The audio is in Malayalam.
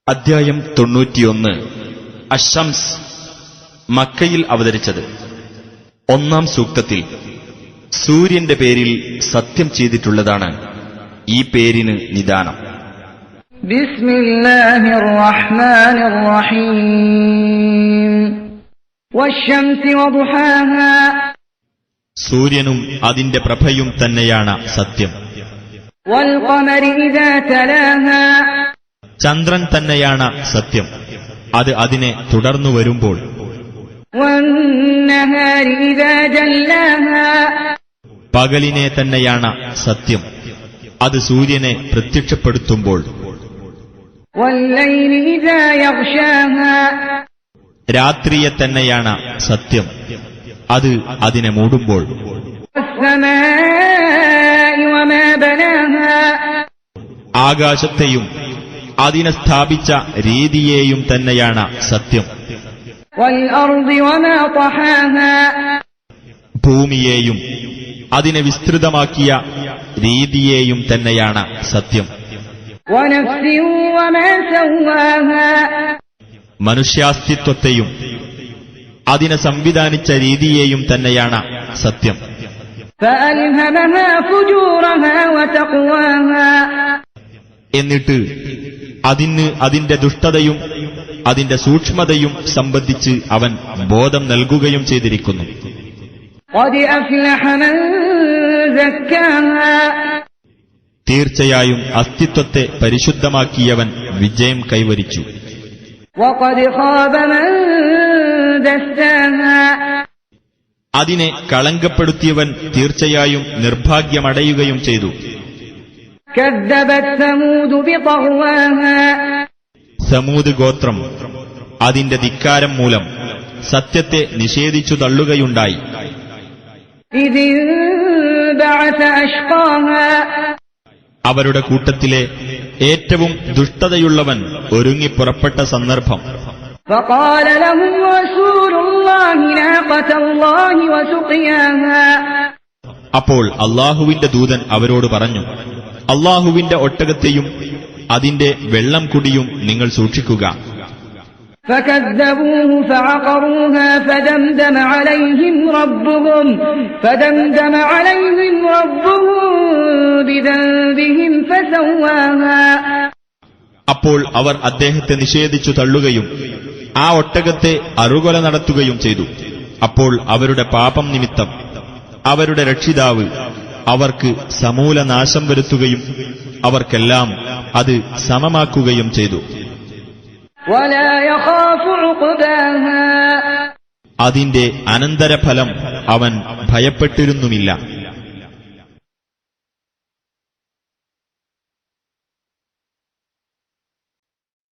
അദ്ധ്യായം 91 അശംസ് മക്കയിൽ അവതരിച്ചത്. ഒന്നാം സൂക്തത്തിൽ സൂര്യന്റെ പേരിൽ സത്യം ചെയ്തിട്ടുള്ളതാണ് ഈ പേരിന് നിദാനം. ബിസ്മില്ലാഹിർ റഹ്മാനിർ റഹീം വശംസി വദുഹാഹാ. സൂര്യനും അതിന്റെ പ്രഭയും തന്നെയാണ് സത്യം. വൽ ഖമരി ഇദാ തലാഹാ. ചന്ദ്രൻ തന്നെയാണ് സത്യം, അത് അതിനെ തുടർന്നു വരുമ്പോൾ. വന്നഹാരി ഇദാ ജല്ലാഹാ. പകലിനെ തന്നെയാണ് സത്യം, അത് സൂര്യനെ പ്രത്യക്ഷപ്പെടുത്തുമ്പോൾ. വല്ലൈലി ഇദാ യഗ്ശാഹാ. രാത്രിയെ തന്നെയാണ് സത്യം, അത് അതിനെ മൂടുമ്പോൾ. വസ്സമാഇ വമാ ബനാഹാ. ആകാശത്തെയും അതിനെ സ്ഥാപിച്ച രീതിയെയും തന്നെയാണ് സത്യം. വൽഅർദി വമാ തഹാഹാ. ഭൂമിയെയും അതിനെ വിസ്തൃതമാക്കിയ രീതിയെയും തന്നെയാണ് സത്യം. വനഫ്സിൻ വമാ സവ്വാഹാ. മനുഷ്യാസ്തിത്വത്തെയും അതിനെ സംവിധാനിച്ച രീതിയെയും തന്നെയാണ് സത്യം. ഫഅൽഹമഹാ ഫുജൂറഹാ വതഖ്വാഹാ. എന്നിട്ട് അതിന് അതിന്റെ ദുഷ്ടതയും അതിന്റെ സൂക്ഷ്മതയും സംബന്ധിച്ച് അവൻ ബോധം നൽകുകയും ചെയ്തിരിക്കുന്നു. ഖദ് അഫ്ലഹ മൻ സക്കാഹാ. തീർച്ചയായും അസ്തിത്വത്തെ പരിശുദ്ധമാക്കിയവൻ വിജയം കൈവരിച്ചു. വഖദ് ഖാബ മൻ ദസ്സാഹാ. അതിനെ കളങ്കപ്പെടുത്തിയവൻ തീർച്ചയായും നിർഭാഗ്യമടയുകയും ചെയ്തു. കദ്ദബത് സമൂദ് ബിതഗ്വാഹാ. സമൂദ് ഗോത്രം അതിന്റെ ധിക്കാരം മൂലം സത്യത്തെ നിഷേധിച്ചു തള്ളുകയുണ്ടായി. ഇദ് ബഅസ അശ്ഖാഹാ. അവരുടെ കൂട്ടത്തിലെ ഏറ്റവും ദുഷ്ടതയുള്ളവൻ ഒരുങ്ങി പുറപ്പെട്ട സന്ദർഭം. ഫഖാല ലഹും റസൂലുള്ളാഹി നാഖതല്ലാഹി വസുഖിയാഹാ. അപ്പോൾ അല്ലാഹുവിന്റെ ദൂതൻ അവരോട് പറഞ്ഞു, അല്ലാഹുവിന്റെ ഒട്ടകത്തെയും അതിന്റെ വെള്ളം കുടിയും നിങ്ങൾ സൂക്ഷിക്കുക. فكذبوه فعقروها فدمدم عليهم ربهم بذنبهم فسواها. അപ്പോൾ അവർ അദ്ദേഹത്തെ നിഷേധിച്ചു തള്ളുകയും ആ ഒട്ടകത്തെ അറുകൊല നടത്തുകയും ചെയ്തു. അപ്പോൾ അവരുടെ പാപം നിമിത്തം അവരുടെ രക്ഷിതാവ് അവർക്ക് സമൂല നാശം വരുത്തുകയും അവർക്കെല്ലാം അത് സമമാക്കുകയും ചെയ്തു. ولا يخاف عقباها. അതിന്റെ അനന്തരഫലം അവൻ ഭയപ്പെട്ടിരുന്നുമില്ല.